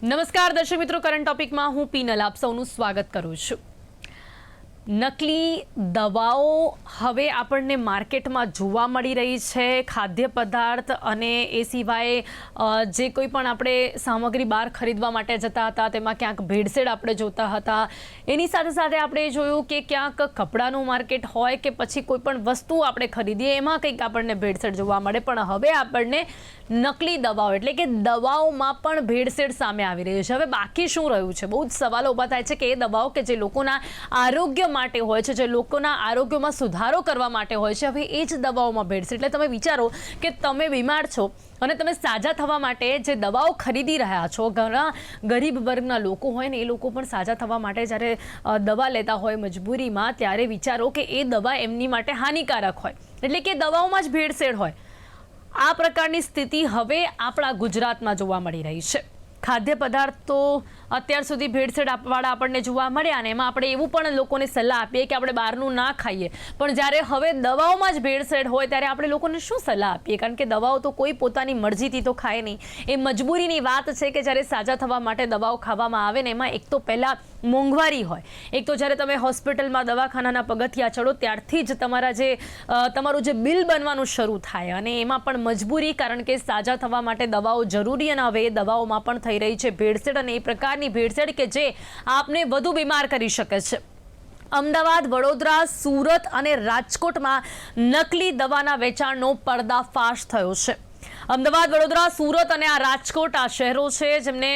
નમસ્કાર દર્શક મિત્રો, કરંટ ટોપિકમાં હું પીનલ આપ સૌનું સ્વાગત કરું છું। નકલી દવાઓ હવે આપણને માર્કેટમાં જોવા મળી રહી છે। ખાદ્ય પદાર્થ અને એ સિવાય જે કોઈ પણ આપણે સામગ્રી બહાર ખરીદવા માટે જતા હતા તેમાં ક્યાંક ભેળસેળ આપણે જોતા હતા। એની સાથે સાથે આપણે જોયું કે ક્યાંક કપડાનું માર્કેટ હોય કે પછી કોઈ પણ વસ્તુ આપણે ખરીદીએ એમાં કંઈક આપણને ભેળસેળ જોવા મળે। પણ હવે આપણને નકલી દવાઓ એટલે કે દવાઓમાં પણ ભેળસેળ સામે આવી રહી છે। હવે બાકી શું રહ્યું છે? બહુ જ સવાલો ઊભા થાય છે કે એ દવાઓ કે જે લોકોના આરોગ્ય માટે હોય છે, જે લોકોના આરોગ્યમાં સુધારો કરવા માટે હોય છે, હવે એ જ દવાઓમાં ભેળસેળ। એટલે તમે વિચારો કે તમે બીમાર છો અને તમે સાજા થવા માટે જે દવાઓ ખરીદી રહ્યા છો, ઘણા ગરીબ વર્ગના લોકો હોય ને એ લોકો પણ સાજા થવા માટે જ્યારે દવા લેતા હોય મજબૂરીમાં, ત્યારે વિચારો કે એ દવા એમની માટે હાનિકારક હોય, એટલે કે દવાઓમાં જ ભેળસેળ હોય। આ પ્રકારની સ્થિતિ હવે આપણા ગુજરાતમાં જોવા મળી રહી છે। ખાદ્ય પદાર્થ તો અત્યાર સુધી ભેળસેળવાળા આપણને જોવા મળ્યા ને એમાં આપણે એવું પણ લોકોને સલાહ આપીએ કે આપણે બહારનું ના ખાઈએ, પણ જ્યારે હવે દવાઓમાં જ ભેળસેળ હોય ત્યારે આપણે લોકોને શું સલાહ આપીએ? કારણ કે દવાઓ તો કોઈ પોતાની મરજીથી તો ખાય નહીં, એ મજબૂરીની વાત છે કે જ્યારે સાજા થવા માટે દવાઓ ખાવામાં આવે ને એમાં એક તો પહેલાં મોંઘવારી હોય, એક તો જ્યારે તમે હોસ્પિટલમાં દવાખાનાના પગથિયા ચડો ત્યારથી જ તમારું જે બિલ બનવાનું શરૂ થાય, અને એમાં પણ મજબૂરી, કારણ કે સાજા થવા માટે દવાઓ જરૂરી અને હવે એ દવાઓમાં પણ થઈ રહી છે ભેળસેળ, અને એ પ્રકારની ભેળસેળ કે જે આપને વધુ બીમાર કરી શકે છે। અમદાવાદ, વડોદરા, સુરત અને રાજકોટમાં નકલી દવાના વેચાણનો પર્દાફાશ થયો છે। અમદાવાદ, વડોદરા, સુરત અને આ રાજકોટ આ શહેરો છે જેમને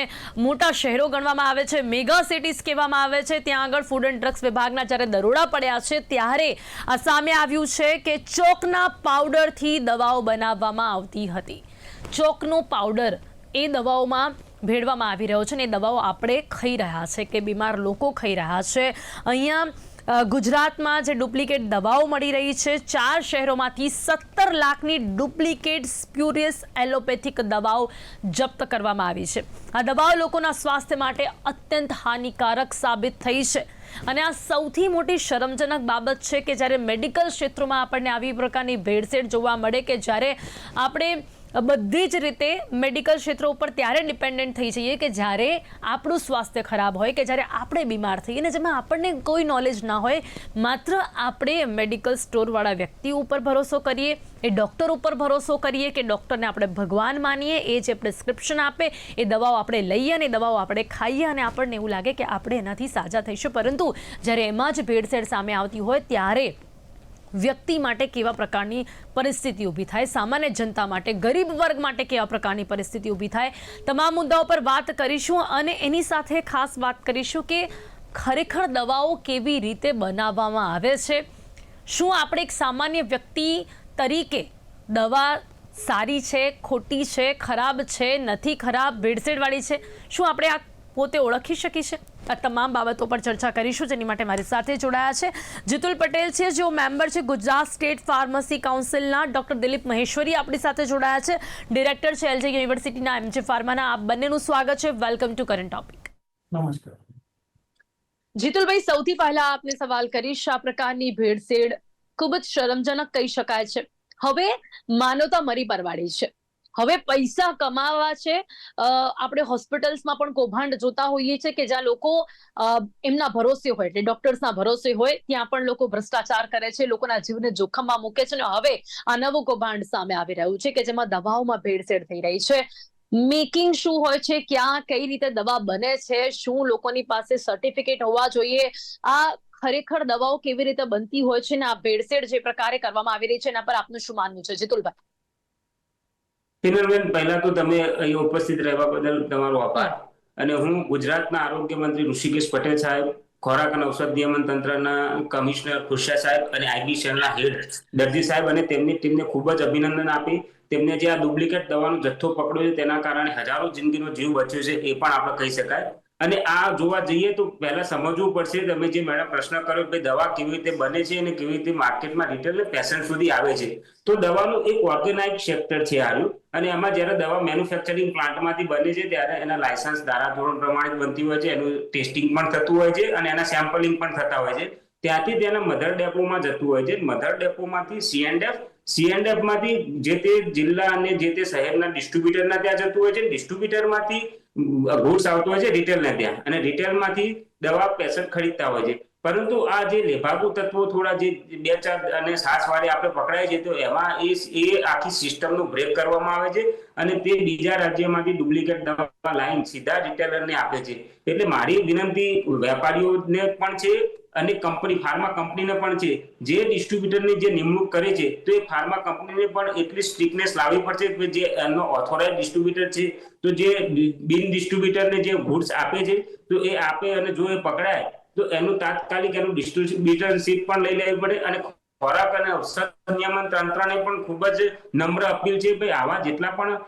મોટા શહેરો ગણવામાં આવે છે, મેગા સિટીઝ કહેવામાં આવે છે। ત્યાં આગળ ફૂડ એન્ડ ડ્રગ્સ વિભાગના જ્યારે દરોડા પડ્યા છે ત્યારે આ સામે આવ્યું છે કે ચોકના પાવડરથી દવાઓ બનાવવામાં આવતી હતી। ચોકનો પાવડર એ દવાઓમાં ભેળવામાં આવી રહ્યો છે અને એ દવાઓ આપણે ખાઈ રહ્યા છે કે બીમાર લોકો ખાઈ રહ્યા છે। અહીંયા ગુજરાતમાં જે ડુપ્લિકેટ દવાઓ મળી રહી છે, 4 શહેરોમાંથી 17 લાખની ડુપ્લિકેટ સ્પ્યુરિયસ એલોપેથિક દવાઓ જપ્ત કરવામાં આવી છે। આ દવાઓ લોકોના સ્વાસ્થ્ય માટે અત્યંત હાનિકારક સાબિત થઈ છે, અને આ સૌથી મોટી શરમજનક બાબત છે કે જ્યારે મેડિકલ ક્ષેત્રોમાં આપણને આવી પ્રકારની ભેળસેળ જોવા મળે કે જ્યારે આપણે બધી જ રીતે મેડિકલ ક્ષેત્રો ઉપર ત્યારે ડિપેન્ડન્ટ થઈ જઈએ કે જ્યારે આપણું સ્વાસ્થ્ય ખરાબ હોય, કે જ્યારે આપણે બીમાર થઈએ, અને જેમાં આપણને કોઈ નોલેજ ના હોય, માત્ર આપણે મેડિકલ સ્ટોરવાળા વ્યક્તિ ઉપર ભરોસો કરીએ, એ ડૉક્ટર ઉપર ભરોસો કરીએ કે ડૉક્ટરને આપણે ભગવાન માનીએ, એ જે પ્રિસ્ક્રિપ્શન આપે એ દવાઓ આપણે લઈએ અને દવાઓ આપણે ખાઈએ અને આપણને એવું લાગે કે આપણે એનાથી સાજા થઈશું। પરંતુ જ્યારે એમાં જ ભેળસેળ સામે આવતી હોય ત્યારે વ્યક્તિ માટે કેવા પ્રકારની પરિસ્થિતિ ઊભી થાય, સામાન્ય જનતા માટે, ગરીબ વર્ગ માટે કેવા પ્રકારની પરિસ્થિતિ ઊભી થાય, તમામ મુદ્દાઓ પર વાત કરીશું। અને એની સાથે ખાસ વાત કરીશું કે ખરેખર દવાઓ કેવી રીતે બનાવવામાં આવે છે। શું આપણે એક સામાન્ય વ્યક્તિ તરીકે દવા સારી છે, ખોટી છે, ખરાબ છે, નથી ખરાબ, ભેળસેળવાળી છે, શું આપણે આ પોતે ઓળખી શકી છે? આ તમામ બાબતો પર ચર્ચા કરીશું, જેની માટે મારી સાથે જોડાયા છે જીતુલ પટેલ છે, જેઓ મેમ્બર છે ગુજરાત સ્ટેટ ફાર્મસી કાઉન્સિલના। ડૉક્ટર દિલીપ મહેશ્વરી આપણી સાથે જોડાયા છે, ડિરેક્ટર છે એલજે યુનિવર્સિટીના એમજે ફાર્માના। આપ બંનેનું સ્વાગત છે। Welcome to current topic. નમસ્કાર જીતુલભાઈ, સૌથી પહેલા આપને સવાલ કરીશ, આ પ્રકારની ભેળસેળ ખૂબ જ શરમજનક કહી શકાય છે। હવે માનવતા મરી પરવાડી છે, હવે પૈસા કમાવા છે। આપણે હોસ્પિટલ્સમાં પણ કૌભાંડ જોતા હોઈએ છીએ કે જ્યાં લોકો એમના ભરોસે હોય, એટલે ડોક્ટર્સના ભરોસે હોય, ત્યાં પણ લોકો ભ્રષ્ટાચાર કરે છે, લોકોના જીવને જોખમમાં મૂકે છે। અને હવે આ નવું કૌભાંડ સામે આવી રહ્યું છે કે જેમાં દવાઓમાં ભેળસેળ થઈ રહી છે। મેકિંગ શું હોય છે, ક્યાં કઈ રીતે દવા બને છે, શું લોકોની પાસે સર્ટિફિકેટ હોવા જોઈએ, આ ખરેખર દવાઓ કેવી રીતે બનતી હોય છે, ને આ ભેળસેળ જે પ્રકારે કરવામાં આવી રહી છે એના પર આપનું શું માનવું છે જીતુલભાઈ? પિનલબેન, પહેલા તો તમે અહીં ઉપસ્થિત રહેવા બદલ તમારો આભાર। અને હું ગુજરાતના આરોગ્ય મંત્રી ઋષિકેશ પટેલ સાહેબ, ખોરાક અને ઔષધ નિયમન તંત્રના કમિશનર ખુશિયા સાહેબ અને આઈબીસીએલના હેડ દર્દી સાહેબ અને તેમની ટીમને ખૂબ જ અભિનંદન આપી। તેમને જે આ ડુપ્લિકેટ દવાનો જથ્થો પકડ્યો છે તેના કારણે હજારો જિંદગીનો જીવ બચ્યો છે એ પણ આપણે કહી શકાય। અને આ જોવા જઈએ તો પહેલા સમજવું પડશે, તમે જે મેડમ પ્રશ્ન કર્યો કે દવા કેવી રીતે બને છે અને કેવી રીતે માર્કેટમાં રિટેલ પેશન્ટ સુધી આવે છે, તો દવાનું એક ઓર્ગેનાઇઝ સેક્ટર છે આવ્યું। અને એમાં જ્યારે દવા મેન્યુફેક્ચરિંગ પ્લાન્ટમાંથી બને છે ત્યારે એના લાયસન્સ ધારાધોરણ પ્રમાણે બનતી હોય છે, એનું ટેસ્ટિંગ પણ થતું હોય છે અને એના સેમ્પલિંગ પણ થતા હોય છે। ત્યાંથી તેના મધર ડેપોમાં જતું હોય છે, મધર ડેપોમાંથી સીએનએફ C&F માંથી જે તે જિલ્લા અને જે તે શહેરના ડિસ્ટ્રીબ્યુટરના ત્યાં જતું હોય છે, ડિસ્ટ્રીબ્યુટરમાંથી ગુડ્સ આવતો હોય છે રિટેલને ત્યાં, અને રિટેલમાંથી દવા પેશન્ટ ખરીદતા હોય છે. પરંતુ આ જે લેભાગુ તત્વો થોડા જે 2-4 અને છાસવારે આપણે પકડાય છે, તો એમાં એ આખી સિસ્ટમનું બ્રેક કરવામાં આવે છે અને તે બીજા રાજ્યમાંથી ડુપ્લિકેટ દવા લાઈન સીધા રિટેલરને આપે છે. એટલે મારી વિનંતી વેપારીઓને પણ છે અને ફાર્મા કંપનીને પણ છે, જે ડિસ્ટ્રીબ્યુટરની જે નિમણૂક કરે છે, તો એ ફાર્મા કંપનીને પણ એટલી સ્ટ્રિક્ટનેસ લાવવી પડશે કે જે એનો ઓથોરાઇઝ ડિસ્ટ્રીબ્યુટર છે, તો જે બિન ડિસ્ટ્રીબ્યુટરને જે ગુડ્સ આપે છે, તો એ આપે અને જો એ પકડાય તો એનું તાત્કાલિક એનું ડિસ્ટ્રીબ્યુટરશીપ પણ લઈ લેવી પડે. અને ખોરાક અને ઔષધ નિયમન તંત્રને પણ ખૂબ જ નમ્ર અપીલ છે, ભાઈ આવા જેટલા પણ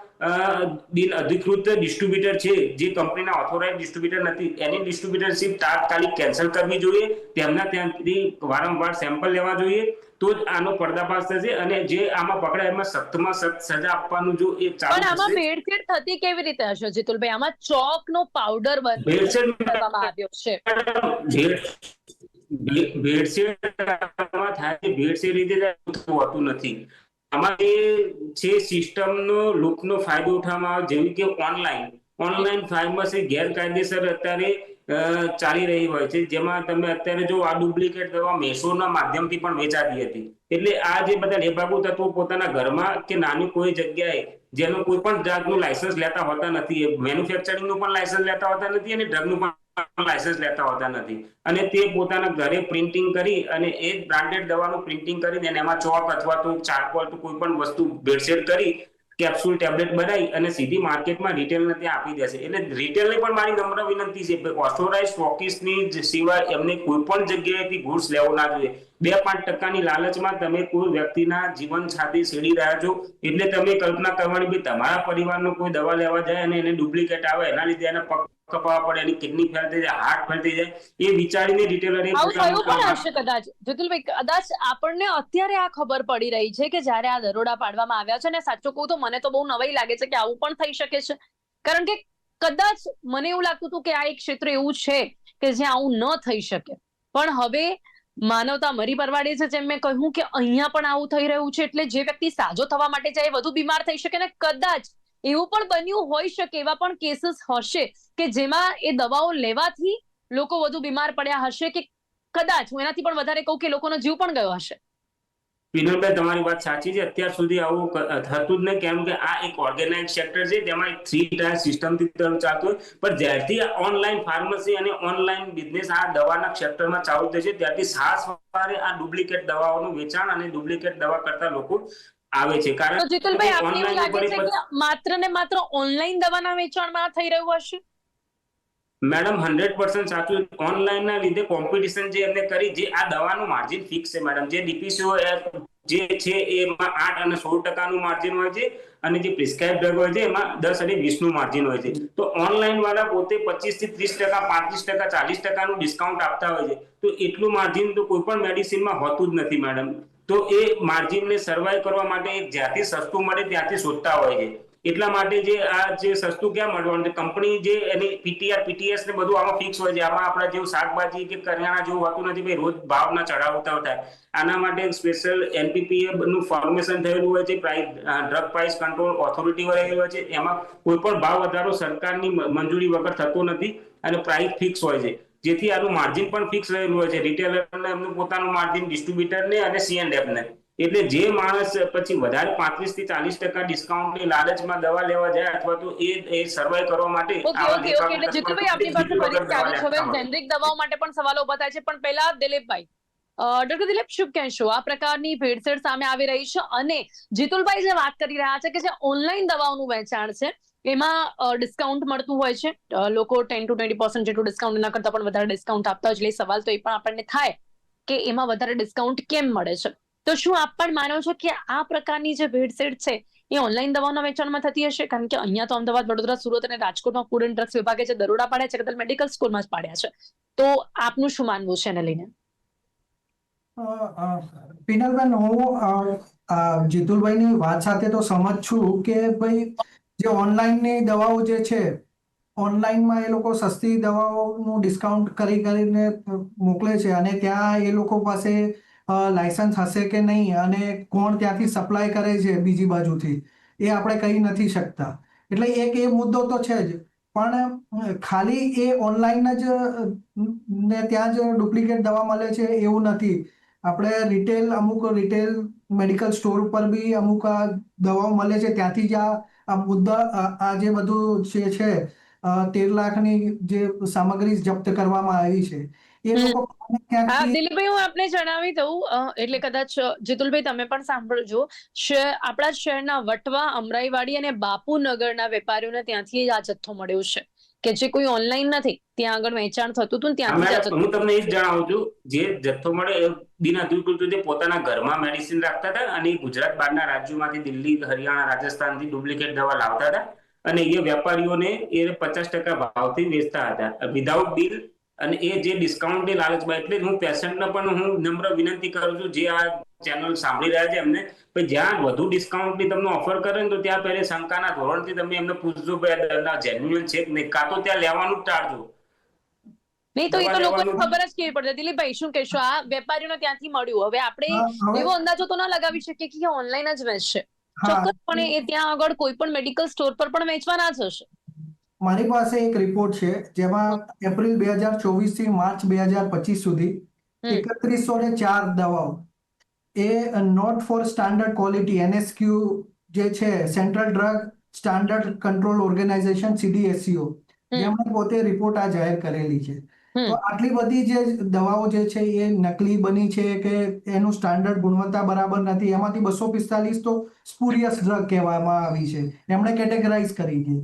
બિન અધિકૃત ડિસ્ટ્રીબ્યુટર છે, જે કંપનીના ઓથોરાઇઝ ડિસ્ટ્રીબ્યુટર નથી, એની ડિસ્ટ્રીબ્યુટરશીપ તાત્કાલિક કેન્સલ કરવી જોઈએ. તેમના ત્યાંથી વારંવાર સેમ્પલ લેવા જોઈએ, તો જ આનો પર્દાફાશ થશે. અને જે આમાં પકડાય એમાં સખ્તમાં સખ્ત સજા આપવાનું જો એ ચાલુ પણ આમાં થશે. ભેળસેળ થતી કેવી રીતે હશે જીતુલભાઈ? આમાં ચોકનો પાવડર ભેળસેળ કરવામાં આવ્યો છે. ભેળસેળમાં થાય છે, ભેળસેળ રીતે હોતું નથી. આમાં જે છે સિસ્ટમનો લૂપનો ફાયદો ઉઠાવવામાં આવે, જેવી કે ઓનલાઈન ફાર્મસી ગેરકાયદેસર અત્યારે ચાલી રહી હોય છે, જેમાં તમે અત્યારે જો આ ડુપ્લિકેટ દવા મેસોના માધ્યમથી પણ વેચાતી હતી. એટલે આ જે બધા લેભાગુ તત્વો પોતાના ઘરમાં કે નાની કોઈ જગ્યાએ જેનું કોઈ પણ જાતનું લાયસન્સ લેતા હોતા નથી, મેન્યુફેક્ચરિંગનું પણ લાયસન્સ લેતા હોતા નથી અને ડ્રગનું પણ લાયસન્સ લેતા હોતા નથી, અને તે પોતાના ઘરે પ્રિન્ટિંગ કરી અને એ બ્રાન્ડેડ દવાનું પ્રિન્ટિંગ કરીને એમાં ચોક અથવા તો ચારકોલ તો કોઈ પણ વસ્તુ ભેળસેળ કરી કેપ્સ્યુલ ટેબ્લેટ બનાવી અને સીધી માર્કેટમાં રિટેલને ત્યાં આપી દેશે. એટલે રિટેલને પણ મારી નમ્ર વિનંતી છે, ઓથોરાઇઝ સ્ટોકિસ્ટની સિવાય એમને કોઈ પણ જગ્યાએથી ગુડ્સ લેવો ના જોઈએ. 2-5% લાલચમાં તમે કોઈ વ્યક્તિના જીવન સાથી છેડી રહ્યા છો. એટલે તમે કલ્પના કરવાની, તમારા પરિવારનો કોઈ દવા લેવા જાય અને એને ડુપ્લિકેટ આવે, એના લીધે એને પગ કપાવવા પડે, એની કિડની ફેલ થઈ જાય, હાર્ટ ફેલ થઈ જાય, એ વિચારીને રિટેલરે આવું થયું પણ હશે કદાચ જતુલભાઈ, કદાચ આપણને અત્યારે આ ખબર પડી રહી છે કે જ્યારે આ દરોડા પાડવામાં આવ્યા છે, ને સાચું કહું તો મને તો બહુ નવાઈ લાગે છે કે આવું પણ થઈ શકે છે. કારણ કે કદાચ મને એવું લાગતું હતું કે આ એક ક્ષેત્ર એવું છે કે જ્યાં આવું ન થઈ શકે, પણ હવે માનવતા મરી પરવાડે છે. જેમ મેં કહ્યું કે અહીંયા પણ આવું થઈ રહ્યું છે, એટલે જે વ્યક્તિ સાજો થવા માટે જાય વધુ બીમાર થઈ શકે, ને કદાચ એવું પણ બન્યું હોઈ શકે, એવા પણ કેસીસ હશે કે જેમાં એ દવાઓ લેવાથી લોકો વધુ બીમાર પડ્યા હશે, કે કદાચ હું એનાથી પણ વધારે કહું કે લોકોનો જીવ પણ ગયો હશે. વિનોદભાઈ, તમારી વાત સાચી છે. અત્યાર સુધી આવું થતું જ નહીં, કેમ કે આ એક ઓર્ગેનાઇઝ સેક્ટર છે, તેમાં એક 3 ટાયર સિસ્ટમથી ચાલતું હોય. પણ જ્યારથી આ ઓનલાઈન ફાર્મસી અને ઓનલાઈન બિઝનેસ આ દવાના સેક્ટરમાં ચાલુ થશે, ત્યારથી છાસવારે આ ડુપ્લિકેટ દવાઓનું વેચાણ અને ડુપ્લિકેટ દવા કરતા લોકો આવે છે. તો કારણ જીતુલભાઈ, કે આપને એવું ઓનલાઈન લાગે ઉપર છે કે માત્ર ને માત્ર ઓનલાઈન દવાના વેચાણમાં થઈ રહ્યું હશે? મેડમ 100% સાચું. ઓનલાઈનના લીધે કોમ્પિટિશન જે એમને કરી, જે આ દવાનું માર્જિન ફિક્સ છે મેડમ. જે DPCO જે છે એમાં 8 અને 16% માર્જિન હોય છે, અને જે પ્રિસ્ક્રાઇબ ડ્રગ હોય છે એમાં 10 અને 20% માર્જિન હોય છે. તો ઓનલાઈન વાળા પોતે 25 થી 30%, 35%, 40% ડિસ્કાઉન્ટ આપતા હોય છે. તો એટલું માર્જિન તો કોઈ પણ મેડિસિનમાં હોતું જ નથી મેડમ. તો એ માર્જિનને સર્વાઈવ કરવા માટે જ્યાંથી સસ્તું મળે ત્યાંથી શોધતા હોય છે. એટલા માટે જે આ જે સસ્તું ક્યાં મળવાનું છે, કંપની જે એની PTS ને બધું આમાં ફિક્સ હોય છે. આમાં આપણા જેવું શાકભાજી કે કરિયાણા જેવું હોતું નથી, ભાઈ રોજ ભાવના ચઢાવ ઉતાર થાય. આના માટે સ્પેશિયલ NPPA નું ફોર્મેશન થયેલું હોય છે, ડ્રગ પ્રાઇસ કંટ્રોલ ઓથોરિટી રહેલી હોય છે. એમાં કોઈ પણ ભાવ વધારો સરકારની મંજૂરી વગર થતો નથી અને પ્રાઇસ ફિક્સ હોય છે. જેથી આનું માર્જિન પણ ફિક્સ રહેલું હોય છે, રિટેલરને એમનું પોતાનું માર્જિન, ડિસ્ટ્રીબ્યુટરને અને C&Fને. એટલે જે માણસ પછી વધારે 35 થી 40% ડિસ્કાઉન્ટની લાલચમાં દવા લેવા જાય, અથવા તો એ સર્વાઈવ કરવા માટે ઓકે આવા ઓકે ઓકે, એટલે લેખા જીતુભાઈ આપણી પાસે ફરીથી દવા આવી છે. હવે લેતા હોય. જેનરિક દવાઓ માટે પણ સવાલો ઉભા થાય છે, પણ પહેલા દિલીપભાઈ, ડોક્ટર દિલીપ, શું કહેશો? આ પ્રકારની ભેળસેળ સામે આવી રહી છે, અને જીતુલભાઈ જે વાત કરી રહ્યા છે કે જે ઓનલાઈન દવાઓનું વેચાણ છે એમાં ડિસ્કાઉન્ટ મળતું હોય છે, લોકો 10 to 20% જેટલું ડિસ્કાઉન્ટ, એના કરતા પણ વધારે ડિસ્કાઉન્ટ આપતા હોય છે. એટલે સવાલ તો એ પણ આપણને થાય કે એમાં વધારે ડિસ્કાઉન્ટ કેમ મળે છે? તો શું આપ પણ માનો છો કે આ પ્રકારની જે ભેળસેળ છે એ ઓનલાઈન દવાઓના વેચાણમાં થતી હશે? કારણ કે અહીંયા તો અમદાવાદ, વડોદરા, સુરત અને રાજકોટમાં ફૂડ એન્ડ ડ્રગ્સ વિભાગે જે દરોડા પાડ્યા છે, કદાચ મેડિકલ સ્કૂલમાં જ પાડ્યા છે. તો આપનું શું માનવું છે એને લઈને? પિનલબેન, હું જીતુલભાઈની વાત સાથે તો સહમત છું કે ભાઈ જે ઓનલાઈનની દવાઓ જે છે, ઓનલાઈનમાં એ લોકો સસ્તી દવાઓનું ડિસ્કાઉન્ટ કરીને મોકલે છે, અને ત્યાં એ લોકો પાસે લાયસન્સ હશે કે નહીં અને કોણ ત્યાંથી સપ્લાય કરે છે બીજી બાજુથી એ આપણે કહી નથી શકતા. એટલે એક એ મુદ્દો તો છે જ, પણ ખાલી એ ઓનલાઈન જ ને ત્યાં જ ડુપ્લિકેટ દવા મળે છે એવું નથી. આપણે અમુક રિટેલ મેડિકલ સ્ટોર ઉપર બી અમુક આ દવાઓ મળે છે, ત્યાંથી જ આ મુદ્દા આ જે બધું જે છે 13 લાખની જે સામગ્રી જપ્ત કરવામાં આવી છે એ લોકો હા ક્યાંકથી દિલીપભાઈ, હું આપને જણાવી દઉં એટલે કદાચ જીતુલભાઈ તમે પણ સાંભળજો. આપણા શહેરના વટવા, અમરાઈવાડી અને બાપુનગરના વેપારીઓને ત્યાંથી જ આ જથ્થો મળ્યો છે, કે જે કોઈ ઓનલાઈન નથી, ત્યાં આગળ વેચાણ થતું હતું ને ત્યાંથી જ આ જથ્થો. હું તમને એ જ જણાવું છું, જે જથ્થો મળે એ બિનઅધિકૃત રીતે પોતાના ઘરમાં મેડિસિન રાખતા હતા અને ગુજરાત બહારના રાજ્યોમાંથી દિલ્હી, હરિયાણા, રાજસ્થાનથી ડુપ્લિકેટ દવા લાવતા હતા અને એ વેપારીઓને એ 50% ભાવથી વેચતા હતા વિધાઉટ બિલ. અને એ જે ડિસ્કાઉન્ટની લાલચમાં, એટલે જ હું પેશન્ટને પણ હું નમ્ર વિનંતી કરું છું જે આ ચેનલ સાંભળી રહ્યા છે એમને, જ્યાં વધુ ડિસ્કાઉન્ટની તમને ઓફર કરે ને તો ત્યાં પહેલે શંકાના ધોરણથી તમે એમને પૂછજો કે જેન્યુઅલ છે કે નહીં, કાં તો ત્યાં લેવાનું જ ટાળજો. નહીં તો એ તો લોકોને ખબર જ કેવી પડે. દિલીપભાઈ શું કહેશો? આ વેપારીઓને ત્યાંથી મળ્યું, હવે આપણે એવો અંદાજો તો ના લગાવી શકીએ કે ઓનલાઈન જ વેચશે. ચોક્કસપણે એ ત્યાં આગળ કોઈ પણ મેડિકલ સ્ટોર પર પણ વેચવાના જ હશે. મારી પાસે એક રિપોર્ટ છે જેમાં એપ્રિલ 2024 થી માર્ચ 2025 સુધી 3104 દવાઓ એ not for standard quality NSQ જે છે, central drug standard control organisation CDSCO, જેમણે પોતે રિપોર્ટ આ જાહેર કરેલી છે. તો આટલી બધી જે દવાઓ જે છે એ નકલી બની છે કે એનું સ્ટાન્ડર્ડ ગુણવત્તા બરાબર નથી. એમાંથી 245 તો સ્પુરિયસ ડ્રગ કહેવામાં આવી છે, એમણે કેટેગરાઇઝ કરી છે.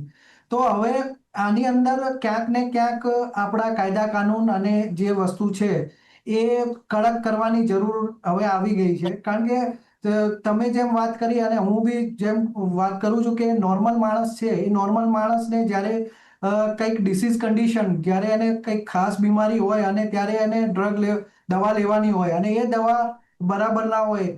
તો હવે આની અંદર ક્યાંક ને ક્યાંક આપણા કાયદા કાનૂન અને જે વસ્તુ છે એ કડક કરવાની જરૂર હવે આવી ગઈ છે. કારણ કે તમે જેમ વાત કરી અને હું બી જેમ વાત કરું છું કે નોર્મલ માણસ છે, એ નોર્મલ માણસને જ્યારે કંઈક ડિસીઝ કન્ડિશન, જ્યારે એને કંઈક ખાસ બીમારી હોય અને ત્યારે એને દવા લેવાની હોય અને એ દવા બરાબર ના હોય,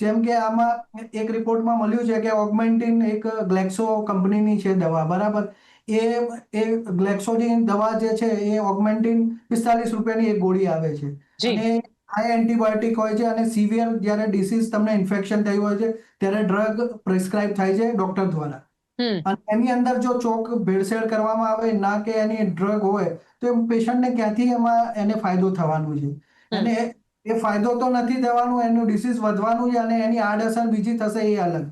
જેમ કે આમાં એક રિપોર્ટમાં મળ્યું છે કે ઓગમેન્ટિન એક ગ્લેક્સો કંપનીની છે દવા, બરાબર, એ ગ્લેક્સોની દવા જે છે એ ઓગમેન્ટિન 45 રૂપિયાની એક ગોળી આવે છે અને હાઈ એન્ટીબાયોટિક હોય છે અને સિવિયર જ્યારે ડિસીઝ તમને ઇન્ફેક્શન થયું હોય છે ત્યારે ડ્રગ પ્રિસ્ક્રાઇબ થાય છે ડોક્ટર દ્વારા. અને એની અંદર જો ચોક ભેળસેળ કરવામાં આવે, ના કે એની ડ્રગ હોય, તો પેશન્ટને ક્યાંથી એમાં એને ફાયદો થવાનું છે? અને એ ફાયદો તો નથી થવાનું, એનું ડિસીઝ વધવાનું છે અને એની આડઅસર બીજી થશે એ અલગ.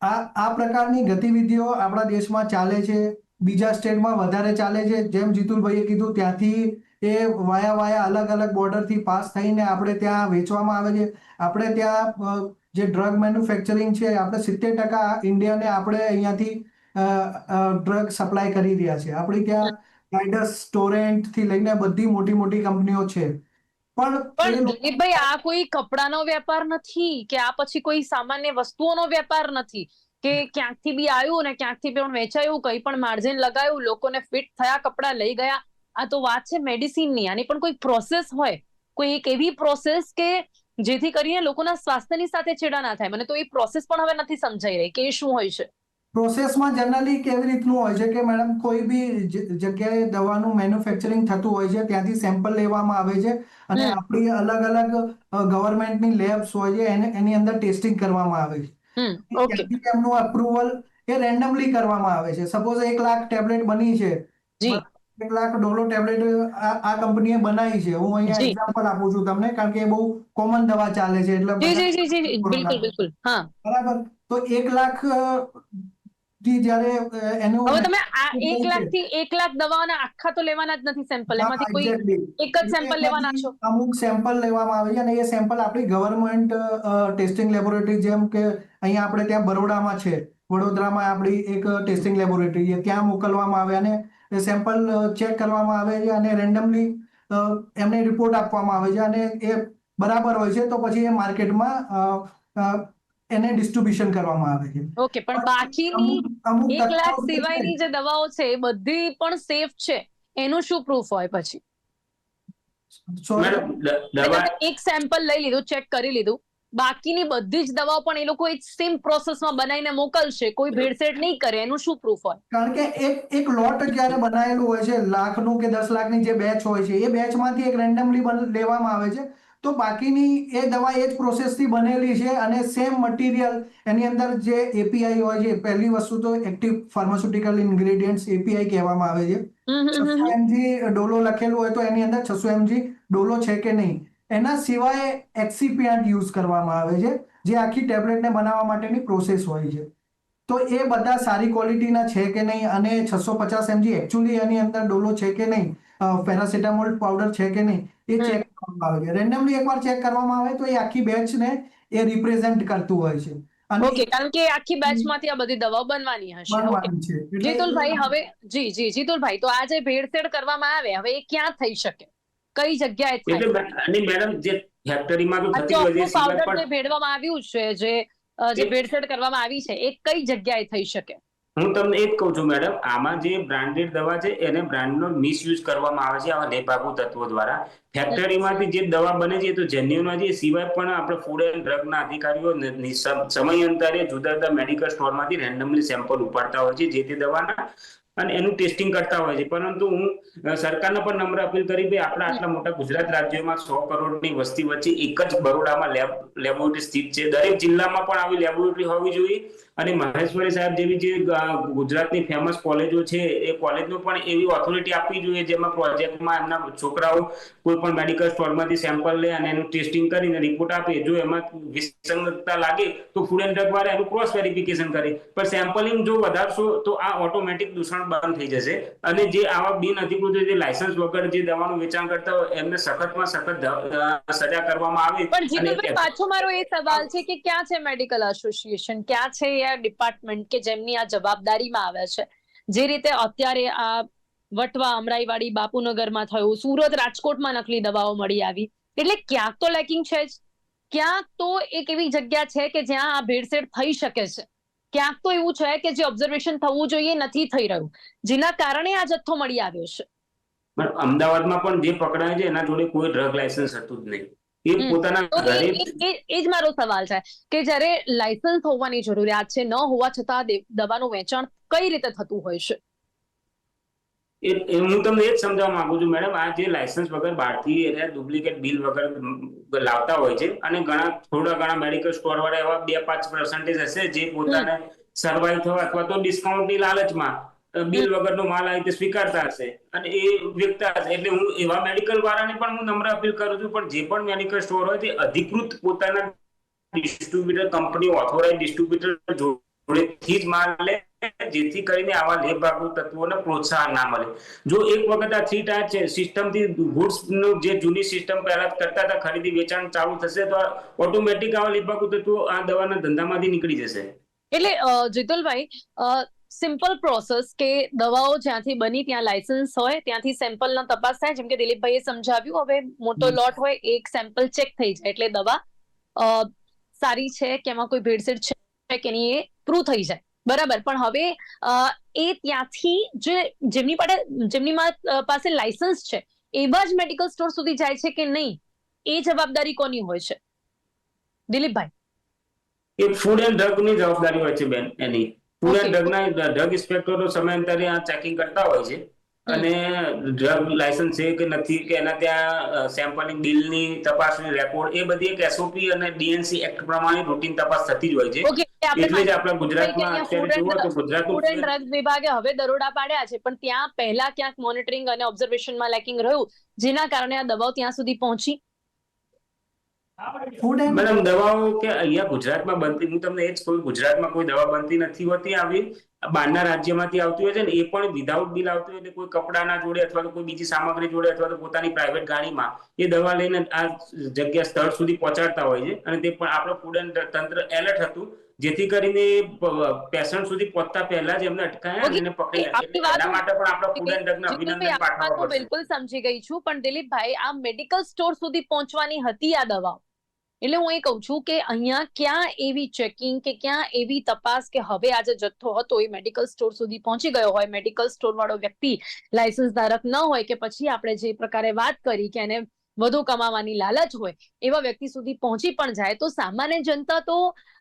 આ પ્રકારની ગતિવિધિઓ આપણા દેશમાં ચાલે છે, બીજા સ્ટેટમાં વધારે ચાલે છે. જેમ જીતુલભાઈએ કીધું, ત્યાંથી એ વાયા અલગ અલગ બોર્ડરથી પાસ થઈને આપણે ત્યાં વેચવામાં આવે છે. આપણે ત્યાં જે ડ્રગ મેન્યુફેક્ચરિંગ છે, આપણે 70% ઇન્ડિયાને આપણે અહીંયાથી ડ્રગ સપ્લાય કરી રહ્યા છે. આપણી ત્યાં રાઇડર્સ સ્ટોરેન્ટથી લઈને બધી મોટી મોટી કંપનીઓ છે. પણ દિલીપભાઈ, આ કોઈ કપડાનો વેપાર નથી કે આ પછી કોઈ સામાન્ય વસ્તુઓનો વેપાર નથી કે ક્યાંકથી બી આવ્યું ને ક્યાંકથી પણ વેચાયું, કંઈ પણ માર્જિન લગાવ્યું, લોકોને ફિટ થયા, કપડા લઈ ગયા. આ તો વાત છે મેડિસિનની. આની પણ કોઈ પ્રોસેસ હોય, કોઈ એક એવી પ્રોસેસ કે જેથી કરીને લોકોના સ્વાસ્થ્યની સાથે છેડા ના થાય. મને તો એ પ્રોસેસ પણ હવે નથી સમજાઈ રહી કે એ શું હોય છે. પ્રોસેસમાં જનરલી કેવી રીતનું હોય છે કે મેડમ, કોઈ બી જગ્યાએ દવાનું મેન્યુફેક્ચરિંગ થતું હોય છે, ત્યાંથી સેમ્પલ લેવામાં આવે છે અને આપણી અલગ અલગ ગવર્મેન્ટની લેબ્સ હોય છે, એની અંદર ટેસ્ટિંગ કરવામાં આવે છે. ત્યાંથી એમનું અપ્રુવલ એ રેન્ડમલી કરવામાં આવે છે. સપોઝ 1 લાખ ટેબ્લેટ બની છે, 1 લાખ ડોલો ટેબ્લેટ આ કંપનીએ બનાવી છે. હું અહીંયા એક્ઝામ્પલ આપું છું તમને, કારણ કે એ બહુ કોમન દવા ચાલે છે, એટલે બિલકુલ. બરાબર. તો 1 લાખ થી જ્યારે એનું, હવે તમે આ 1 લાખથી 1 લાખ દવાઓના આખા તો લેવાના જ નથી સેમ્પલ, એમાંથી કોઈ એક જ સેમ્પલ લેવાના છો? અમુક સેમ્પલ લેવામાં આવે છે અને એ સેમ્પલ આપણી ગવર્મેન્ટ ટેસ્ટિંગ લેબોરેટરી, જેમ કે અહીંયા આપણે ત્યાં બરોડામાં છે, વડોદરામાં આપણી એક ટેસ્ટિંગ લેબોરેટરી છે, ત્યાં મોકલવામાં આવે અને એ સેમ્પલ ચેક કરવામાં આવે છે અને રેન્ડમલી એમને રિપોર્ટ આપવામાં આવે છે અને એ બરાબર હોય છે તો પછી એ માર્કેટમાં એને ડિસ્ટ્રીબ્યુશન કરવામાં આવે છે. ઓકે, પણ બાકીની 1 લાખ સિવાયની જે દવાઓ છે એ બધી પણ સેફ છે, એનું શું પ્રૂફ હોય પછી? એક સેમ્પલ લઈ લીધું, ચેક કરી લીધું, બાકીની બધી જ દવાઓ પણ એ લોકો સેમ પ્રોસેસમાં બનાવીને મોકલશે, કોઈ ભેળસેળ નહીં કરે, એનું શું પ્રૂફ હોય? કારણ કે એક લોટ જ્યારે બનાવેલું હોય છે, લાખનું કે 10 લાખની જે બેચ હોય છે, એ બેચમાંથી એક રેન્ડમલી લેવામાં આવે છે. તો બાકીની એ દવા એ જ પ્રોસેસથી બનેલી છે અને સેમ મટીરિયલ એની અંદર જે એપીઆઈ હોય છે, પહેલી વસ્તુ તો એક્ટિવ ફાર્માસ્યુટિકલ ઇન્ગ્રેડિયન્ટ્સ એપીઆઈ કહેવામાં આવે છે. 600 mg ડોલો લખેલું હોય તો એની અંદર 600 mg ડોલો છે કે નહીં. એના સિવાય એક્સિપિયન્ટ યુઝ કરવામાં આવે છે, જે આખી ટેબ્લેટને બનાવવા માટેની પ્રોસેસ હોય છે. તો એ બધા સારી ક્વોલિટીના છે કે નહીં અને 650 mg એકચ્યુઅલી એની અંદર ડોલો છે કે નહીં, પેરાસિટામોલ પાવડર છે કે નહીં, એ ચેક કરવામાં આવે છે. રેન્ડમલી એકવાર ચેક કરવામાં આવે તો એ આખી બેચને એ રિપ્રેઝેન્ટ કરતું હોય છે. ઓકે, કારણ કે આખી બેચમાંથી આ બધી દવાઓ બનવાની હશે. બનવાની છે. જીતુલભાઈ, હવે જીતુલભાઈ, તો આ જે ભેળસેળ કરવામાં આવે હવે એ ક્યાં થઈ શકે, કઈ જગ્યાએ થાય? અને મેડમ જે ફેક્ટરીમાં તો થતી હોય છે, પાવડર જે ભેળવામાં આવ્યું છે, જે ભેળસેળ કરવામાં આવી છે, એ કઈ જગ્યાએ થઈ શકે? હું તમને એ જ કહું છું મેડમ, આમાં જે બ્રાન્ડેડ દવા છે એને બ્રાન્ડનો મિસયુઝ કરવામાં આવે છે આવા લેભાગુ તત્વો દ્વારા. ફેક્ટરીમાંથી જે દવા બને છે એ તો જેન્યુઅન હોય છે, સિવાય પણ આપણે ફૂડ એન્ડ ડ્રગના અધિકારીઓ સમયાંતરે જુદા જુદા મેડિકલ સ્ટોરમાંથી રેન્ડમલી સેમ્પલ ઉપાડતા હોય છે જે તે દવાના અને એનું ટેસ્ટિંગ કરતા હોય છે. પરંતુ હું સરકારને પણ નમ્ર અપીલ કરી કે આપણા આટલા મોટા ગુજરાત રાજ્યમાં 100 કરોડની વસ્તી વચ્ચે એક જ બરોડામાં લેબોરેટરી સ્થિત છે. દરેક જિલ્લામાં પણ આવી લેબોરેટરી હોવી જોઈએ અને મહેશ્વરી સાહેબ જેવી જે ગુજરાતની ફેમસ કોલેજો છે એ કોલેજનો પણ એવી ઓથોરિટી આપવી જોઈએ જેમાં પ્રોજેક્ટમાં એમના છોકરાઓ કોઈ પણ મેડિકલ સ્ટોરમાંથી સેમ્પલ લે અને એનું ટેસ્ટિંગ કરીને રિપોર્ટ આપે. જો એમાં વિસંગતતા લાગે તો ફૂડ એન્ડ ડ્રગ વાળા એનું ક્રોસ વેરિફિકેશન કરે. પણ સેમ્પલિંગ જો વધારશો તો આ ઓટોમેટિક દૂષણ બંધ થઈ જશે અને જે આવા બિન અધિકૃત જે લાયસન્સ વગર જે દવાનું વેચાણ કરતા હોય એમને સખતમાં સખત સજા કરવામાં આવે. પણ જીતુભાઈ, પાછો મારો એ સવાલ છે કે ક્યાં છે મેડિકલ એસોસિએશન, ક્યાં છે આ ડિપાર્ટમેન્ટ કે જેમની આ જવાબદારીમાં આવે છે? જે રીતે અત્યારે આ વટવા, અમરાઈવાડી, બાપુનગરમાં થયું, સુરત, રાજકોટમાં નકલી દવાઓ મળી આવી, એટલે ક્યાંક તો લેકિંગ છે જ. ક્યાંક તો એક એવી જગ્યા છે કે જ્યાં આ ભેળસેળ થઈ શકે છે. ક્યાંક તો એવું છે કે જે ઓબ્ઝર્વેશન થવું જોઈએ નથી થઈ રહ્યું, જેના કારણે આ જથ્થો મળી આવ્યો છે. અમદાવાદમાં પણ જે પકડાય છે એના જોડે કોઈ ડ્રગ લાયસન્સ હતું જ નહીં. એ પોતાના ઘરે એ જ મારો સવાલ છે કે જ્યારે લાયસન્સ હોવાની જરૂરિયાત છે, ન હોવા છતાં દવાનું વેચાણ કઈ રીતે થતું હોય છે? હું તમને એ જ સમજાવવા માંગુ છું મેડમ, આ જે લાયસન્સ વગર બહારથી ડુપ્લિકેટ બિલ વગર લાવતા હોય છે અને થોડા ઘણા મેડિકલ સ્ટોર વાળા એવા 2-5% હશે જે પોતાને સર્વાઈવ થવા અથવા તો ડિસ્કાઉન્ટની લાલચમાં બિલ વગરનો માલ આવી સ્વીકારતા હશે અને એ વેચતા હશે. એટલે હું એવા મેડિકલ વાળાને પણ હું નમ્ર અપીલ કરું છું, પણ જે પણ મેડિકલ સ્ટોર હોય તે અધિકૃત પોતાના ડિસ્ટ્રીબ્યુટર કંપની ઓથોરાઇઝ ડિસ્ટ્રીબ્યુટર જોડેથી જ માલ લે, જેથી કરીને આવા લેભાગુ તત્વોને પ્રોત્સાહન ના મળે. જો એક વખત આ 3 ટાયર સિસ્ટમથી ગુડ્સનું જે જૂની સિસ્ટમ પહેલા કરતા હતા ખરીદી વેચાણ ચાલુ થશે તો ઓટોમેટિક આવા લેભાગુ તત્વો આ દવાના ધંધામાંથી નીકળી જશે. એટલે જીતુલભાઈ, સિમ્પલ પ્રોસેસ કે દવાઓ જ્યાંથી બની ત્યાં લાયસન્સ હોય, ત્યાંથી સેમ્પલનો તપાસ થાય, જેમ કે દિલીપભાઈએ સમજાવ્યું. હવે મોટો લોટ હોય, એક સેમ્પલ ચેક થઈ જાય એટલે દવા સારી છે કે એમાં કોઈ ભેળસેળ છે કે નહીં એ પ્રૂવ થઈ જાય, બરાબર. પણ હવે એ ત્યાંથી જેમની પાસે લાયસન્સ છે એવા જ મેડિકલ સ્ટોર સુધી જાય છે કે નહીં, એ જવાબદારી કોની હોય છે દિલીપભાઈ? એ ફૂડ એન્ડ ડ્રગની જવાબદારી હોય છે બેન. એની ફૂડ એન્ડ ડ્રગના ડ્રગ ઇન્સ્પેક્ટરો સમયાંતરે આ ચેકિંગ કરતા હોય છે અને ડ્રગ લાયસન્સ છે કે નથી કે એના ત્યાં સેમ્પલિંગ બિલની તપાસની રેકોર્ડ એ બધી એક એસઓપી અને ડીએનસી એક્ટ પ્રમાણે રૂટીન તપાસ થતી જ હોય છે. એટલે જ આપણા ગુજરાતમાં અત્યારે જુઓ તો ગુજરાતનું ફૂડ એન્ડ ડ્રગ વિભાગે હવે દરોડા પાડ્યા છે, પણ ત્યાં પહેલા ક્યાંક મોનિટરિંગ અને ઓબ્ઝર્વેશનમાં લેકિંગ રહ્યું, જેના કારણે આ દવાઓ ત્યાં સુધી પહોંચી. મેડમ, દવાઓ કે અહીંયા ગુજરાતમાં બનતી, હું તમને એ જ કહું, ગુજરાતમાં કોઈ દવા બનતી નથી હોતી. આવી બહારના રાજ્યમાંથી આવતી હોય છે ને એ પણ વિધાઉટ બિલ આવતી હોય, એટલે કોઈ કપડાના જોડે અથવા તો કોઈ બીજી સામગ્રી જોડે અથવા તો પોતાની પ્રાઇવેટ ગાડીમાં એ દવા લઈને આ જગ્યા સ્થળ સુધી પહોંચાડતા હોય છે અને તે પણ આપણો ફૂડ એન્ડ તંત્ર એલર્ટ હતું, જેથી કરીને પેશન્ટ સુધી પહોંચતા પહેલા જ એમને અટકાયા અને એને પકડી લીધા. એના માટે પણ આપણા ફૂડ એન્ડ ડ્રગને અભિનંદન પાઠવવા પડશે. બિલકુલ સમજી ગઈ છું, પણ દિલીપભાઈ, આ મેડિકલ સ્ટોર સુધી પહોંચવાની હતી આ દવાઓ, એટલે હું એ કહું છું કે અહીંયા ક્યાં એવી ચેકિંગ કે ક્યાં એવી તપાસ કે હવે આજે જથ્થો હતો એ મેડિકલ સ્ટોર સુધી પહોંચી ગયો હોય, મેડિકલ સ્ટોર વાળો વ્યક્તિ લાયસન્સ ધારક ન હોય કે પછી આપણે જે પ્રકારે વાત કરી કે એને વધુ કમાવાની લાલચ હોય એવા વ્યક્તિ સુધી પહોંચી પણ જાય, તો સામાન્ય જનતા તો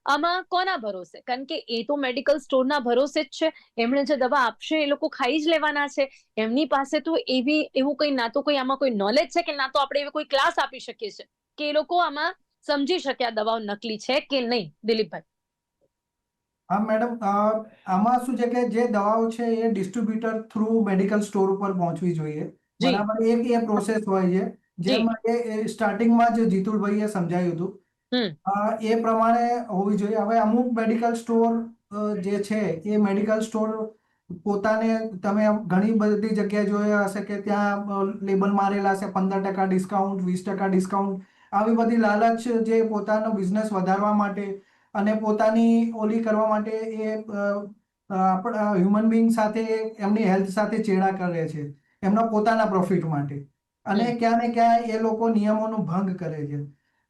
આમાં કોના ભરોસે? કારણ કે એ તો મેડિકલ સ્ટોરના ભરોસે જ છે. એમણે જે દવા આપશે એ લોકો ખાઈ જ લેવાના છે. એમની પાસે તો એવું કંઈ ના તો કોઈ આમાં કોઈ નોલેજ છે કે ના તો આપણે એવો કોઈ ક્લાસ આપી શકીએ છીએ કે એ લોકો આમાં સમજી શકે આ દવાઓ નકલી છે કે નહીં? દિલીપભાઈ. હા મેડમ, આમાં શું છે કે જે દવાઓ છે એ ડિસ્ટ્રીબ્યુટર થ્રુ મેડિકલ સ્ટોર ઉપર પહોંચવી જોઈએ. જી. બરાબર, એક એ પ્રોસેસ હોય છે. જેમ સ્ટાર્ટિંગમાં જ જીતુલભાઈએ સમજાવ્યું હતું એ પ્રમાણે હોવી જોઈએ. હવે અમુક મેડિકલ સ્ટોર જે છે એ મેડિકલ સ્ટોર પોતાને તમે ઘણી બધી જગ્યાએ જોયા હશે કે ત્યાં લેબલ મારેલા હશે 15% ડિસ્કાઉન્ટ, 20% ડિસ્કાઉન્ટ. આવી બધી લાલચ જે પોતાનો બિઝનેસ વધારવા માટે અને પોતાની ઓલી કરવા માટે એ આપણા હ્યુમન બીંગ સાથે એમની હેલ્થ સાથે ચેડા કરે છે એમના પોતાના પ્રોફિટ માટે. અને ક્યાં ને ક્યાં એ લોકો નિયમોનો ભંગ કરે છે.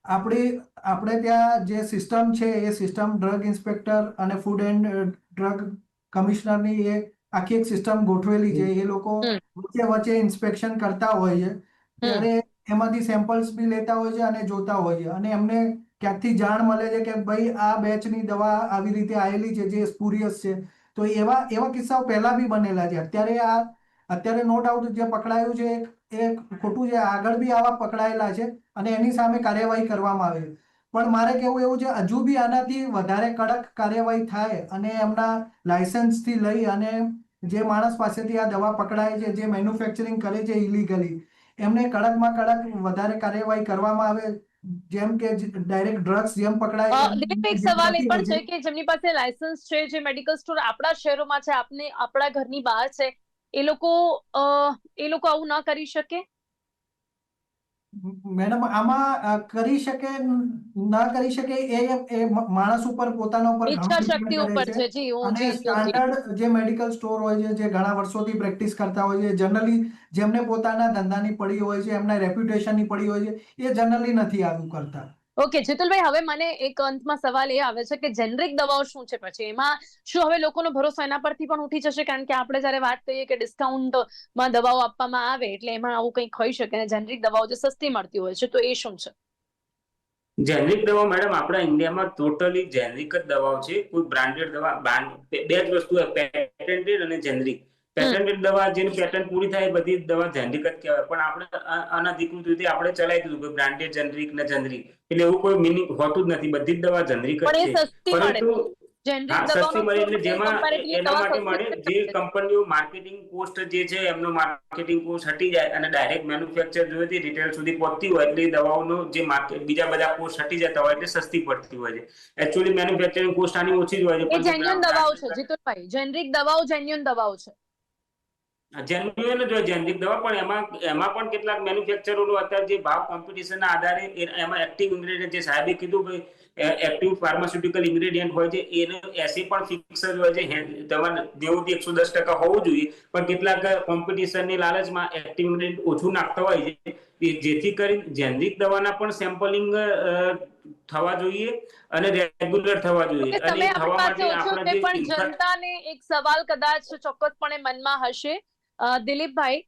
આપણે ત્યાં જે સિસ્ટમ છે એ સિસ્ટમ ડ્રગ ઇન્સ્પેક્ટર અને ફૂડ એન્ડ ડ્રગ કમિશનરની એ આખી એક સિસ્ટમ ગોઠવેલી છે. એ લોકો વચ્ચે વચ્ચે ઇન્સ્પેક્શન કરતા હોય છે, ત્યારે એમાંથી સેમ્પલ્સ બી લેતા હોય છે અને જોતા હોય છે, અને એમને ક્યાંકથી જાણ મળે છે કે ભાઈ આ બેચની દવા આવી રીતે આવેલી છે જે સ્પુરિયસ છે. તો એવા કિસ્સાઓ પહેલા બી બનેલા છે. અત્યારે નો ડાઉટ જે પકડાયું છે એ ખોટું છે. આગળ બી આવા પકડાયેલા છે અને એની સામે કાર્યવાહી કરવામાં આવે. પણ મારે કહેવું એવું છે, હજુ બી આનાથી વધારે કડક કાર્યવાહી થાય અને એમના લાયસન્સથી લઈ અને જે માણસ પાસેથી આ દવા પકડાય છે, જે મેન્યુફેક્ચરિંગ કરે છે ઇલીગલી, એમને કડકમાં કડક વધારે કાર્યવાહી કરવામાં આવે. જેમ કે ડાયરેક્ટ ડ્રગ્સ જેમ પકડાય દિલીપ, એક સવાલ એ પણ છે કે જેમની પાસે લાયસન્સ છે, જે મેડિકલ સ્ટોર આપણા શહેરોમાં છે, આપણા ઘરની બહાર છે, એ લોકો આવું ના કરી શકે? મેડમ, આમાં કરી શકે ના કરી શકે એ માણસ ઉપર પોતાના ઉપર ઈચ્છા ઘણું શક્તિ ડિપેન્ડ કરે ઉપર છે. છે. જી, હું અને સ્ટાન્ડર્ડ જે મેડિકલ સ્ટોર હોય છે, જે ઘણા વર્ષોથી પ્રેક્ટિસ કરતા હોય છે, જનરલી જેમને પોતાના ધંધાની પડી હોય છે, એમના રેપ્યુટેશનની પડી હોય છે, એ જનરલી નથી આવું કરતા. ઓકે જીતુલભાઈ, હવે મને એક અંતમાં સવાલ એ આવે છે કે જેનરિક દવાઓ શું છે? પછી એમાં શું હવે લોકોનો ભરોસો એના પરથી પણ ઉઠી જશે? કારણ કે આપણે જયારે વાત કરીએ કે ડિસ્કાઉન્ટમાં દવાઓ આપવામાં આવે એટલે એમાં આવું કંઈક હોઈ શકે, અને જેનરિક દવાઓ જે સસ્તી મળતી હોય છે, તો એ શું છે? જેનરિક દવા મેડમ આપણા ઇન્ડિયામાં ટોટલી જેનરિક જ દવાઓ છે. કોઈ બ્રાન્ડેડ દવા બે જ વસ્તુ, પેટેન્ટેડ અને જેનરિક. પેટેન્ટેડ દવા જેની પેટન્ટ પૂરી થાય બધી દવા જેનરિક જ કહેવાય. પણ આપણે અનધિકૃત રીતે આપણે ચલાવી દીધું કે બ્રાન્ડેડ જેનરિક ને જેનરિક, એટલે એવું કોઈ મિનિંગ હોતું જ નથી. બધી જ દવા જેનરિક જ પણ છે. એ સસ્તી મળે. પરંતુ જેનરિક સસ્તી મળે એટલે દવાનો જેમાં કમ્પેરેટિવલી એના દવા માટે સસ્તી મળે જે કંપનીઓ માર્કેટિંગ કોસ્ટ જે છે એમનો માર્કેટિંગ કોસ્ટ હટી જાય અને ડાયરેક્ટ મેન્યુફેક્ચર જોઈતી રિટેલ સુધી પહોંચતી હોય એટલે દવાઓનો જે બીજા બધા કોસ્ટ હટી જતા હોય એટલે સસ્તી પડતી હોય છે. એકચ્યુઅલી મેન્યુફેક્ચરિંગ કોસ્ટ આની ઓછી જ હોય છે. એ જેન્યુઅન દવાઓ છે જીતુભાઈ, જેનરિક દવાઓ જેન્યુઅન દવાઓ છે. જેન્યુઅલ જ હોય જેનરિક દવા, પણ એમાં પણ કેટલાક મેન્યુફેક્ચરોનો અત્યારે જે ભાવ કોમ્પિટિશનના આધારે એમાં એક્ટિવ ઇન્ગ્રેડિયન્ટ જે સાહેબે કીધું કે એક્ટિવ ફાર્માસ્યુટિકલ ઇન્ગ્રેડિયન્ટ હોય છે, એને એસી પણ ફિક્સ જ હોય છે. તમારે 90 થી 110% હોવું જોઈએ, પણ કેટલાક કોમ્પિટિશનની લાલચમાં એક્ટિવ ઇન્ગ્રેડિયન્ટ ઓછું નાખતા હોય છે, જેથી કરી જેનરિક દવાના પણ સેમ્પલિંગ થવા જોઈએ અને રેગ્યુલર થવા જોઈએ. અને સમય એ આપણી થવા પાસે માટે ઓછો આપણે છે, જે પણ જનતાને એક સવાલ કદાચ ચોક્કસપણે મનમાં હશે. દિલીપભાઈ,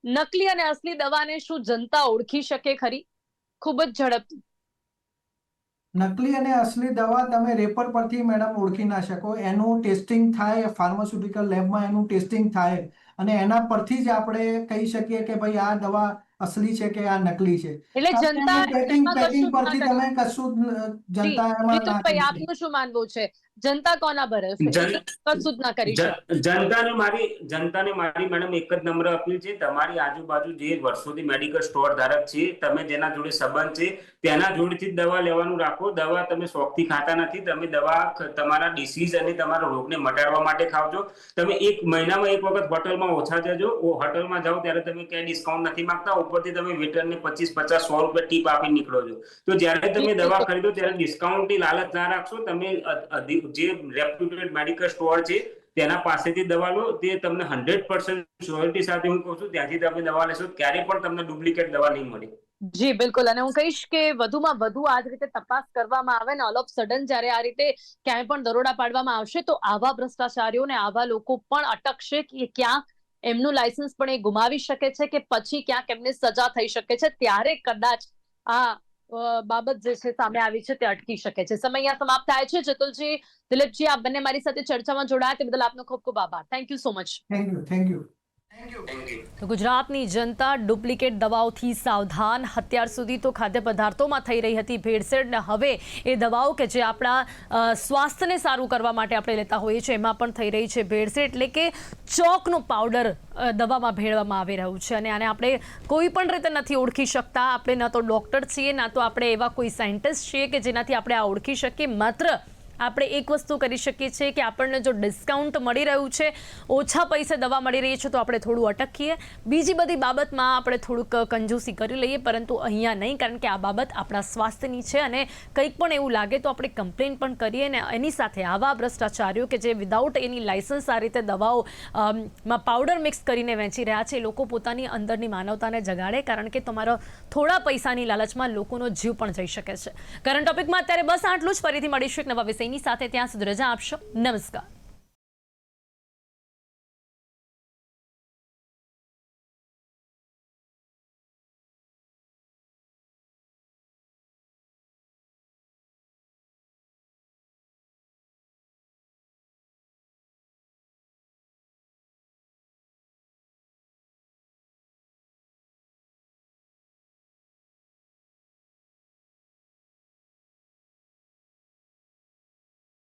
નકલી અને અસલી દવાને શું જનતા ઓળખી શકે ખરી? ખૂબ જ ઝડપથી. નકલી અને અસલી દવા તમે રેપર પરથી મેડમ ઓળખી ના શકો. એનું ટેસ્ટિંગ થાય, ફાર્માસ્યુટિકલ લેબમાં એનું ટેસ્ટિંગ થાય અને એના પરથી જ આપણે કહી શકીએ કે ભાઈ આ દવા અસલી છે કે આ નકલી છે. એટલે જનતા પેકિંગ એમાં કશું જ પરથી ના તમે કરી કશું જી જનતા એમાં ના જીતુભાઈ, કરી શકે. આપનું શું માનવું છે? જનતા કોના ભરોસે? એ તો કશું જ ના કરી શકે. જનતાને મારી મેડમ એક જ નમ્ર અપીલ છે. તમારી આજુબાજુ જે વર્ષોથી મેડિકલ સ્ટોર ધારક છે, તમે જેના જોડે સંબંધ છે, તેના જોડેથી જ દવા લેવાનું રાખો. દવા તમે શોખથી ખાતા નથી. તમે દવા તમારા ડિસીઝ અને તમારા રોગને મટાડવા માટે ખાવ છો. તમે એક મહિનામાં એક વખત હોટલમાં ઓછા જજો. હોટલમાં જાઓ ત્યારે તમે ક્યાંય ડિસ્કાઉન્ટ નથી માંગતા. ઉપરથી તમે વેટરને 25, 50, 100 રૂપિયા ટીપ આપી નીકળો છો. તો જ્યારે તમે દવા ખરીદો ત્યારે ડિસ્કાઉન્ટની લાલચ ના રાખશો. તમે જે રેપ્યુટેડ મેડિકલ સ્ટોર છે તેના પાસેથી દવા લો. તે તમને 100% શ્યોરિટી સાથે હું કહું છું, ત્યાંથી તમે દવા લેશો ક્યારે પણ તમને ડુપ્લિકેટ દવા નહીં મળે. જી બિલકુલ, અને હું કહીશ કે વધુમાં વધુ આ જ રીતે તપાસ કરવામાં આવે ને ઓલ ઓફ સડન જ્યારે આ રીતે ક્યાંય પણ દરોડા પાડવામાં આવશે તો આવા ભ્રષ્ટાચારીઓને આવા લોકો પણ અટકશે કે ક્યાં એમનું લાયસન્સ પણ એ ગુમાવી શકે છે કે પછી ક્યાંક એમને સજા થઈ શકે છે. ત્યારે કદાચ આ બાબત જે છે સામે આવી છે તે અટકી શકે છે. સમય અહીંયા સમાપ્ત થાય છે. જતુલજી, દિલીપજી, આપ બંને મારી સાથે ચર્ચામાં જોડાયા તે બદલ આપનો ખૂબ ખૂબ આભાર. Thank you so much. Thank you. તો ગુજરાતની જનતા ડુપ્લિકેટ દવાઓથી સાવધાન. અત્યાર સુધી તો ખાદ્ય પદાર્થોમાં થઈ રહી હતી ભેળસેળ, ને હવે એ દવાઓ કે જે આપણા સ્વાસ્થ્યને સારું કરવા માટે આપણે લેતા હોઈએ છીએ એમાં પણ થઈ રહી છે ભેળસેળ. એટલે કે ચોકનો પાવડર દવામાં ભેળવામાં આવી રહ્યું છે અને આને આપણે કોઈ પણ રીતે નથી ઓળખી શકતા. આપણે ન તો ડૉક્ટર છીએ, ના તો આપણે એવા કોઈ સાયન્ટિસ્ટ છીએ કે જેનાથી આપણે આ ઓળખી શકીએ. માત્ર આપણે એક વસ્તુ કરી શકીએ છીએ કે આપણને જો ડિસ્કાઉન્ટ મળી રહ્યું છે, ઓછા પૈસે દવા મળી રહી છે, તો આપણે થોડું અટકીએ. બીજી બધી બાબતમાં આપણે થોડુંક કંજૂસી કરી લઈએ, પરંતુ અહીંયા નહીં, કારણ કે આ બાબત આપણા સ્વાસ્થ્યની છે અને કંઈક પણ એવું લાગે તો આપણે કમ્પ્લેન પણ કરીએ. ને એની સાથે આવા ભ્રષ્ટાચારીઓ કે જે વિધાઉટ એની લાયસન્સ આ રીતે દવાઓ માં પાવડર મિક્સ કરીને વેચી રહ્યા છે, એ લોકો પોતાની અંદરની માનવતાને જગાડે, કારણ કે તમારા થોડા પૈસાની લાલચમાં લોકોનો જીવ પણ જઈ શકે છે. કરંટ ટોપિકમાં અત્યારે બસ આટલું જ. ફરીથી મળીશું એક નવા વિષયની સાથે. ત્યાં સુધી રજા આપશો. નમસ્કાર.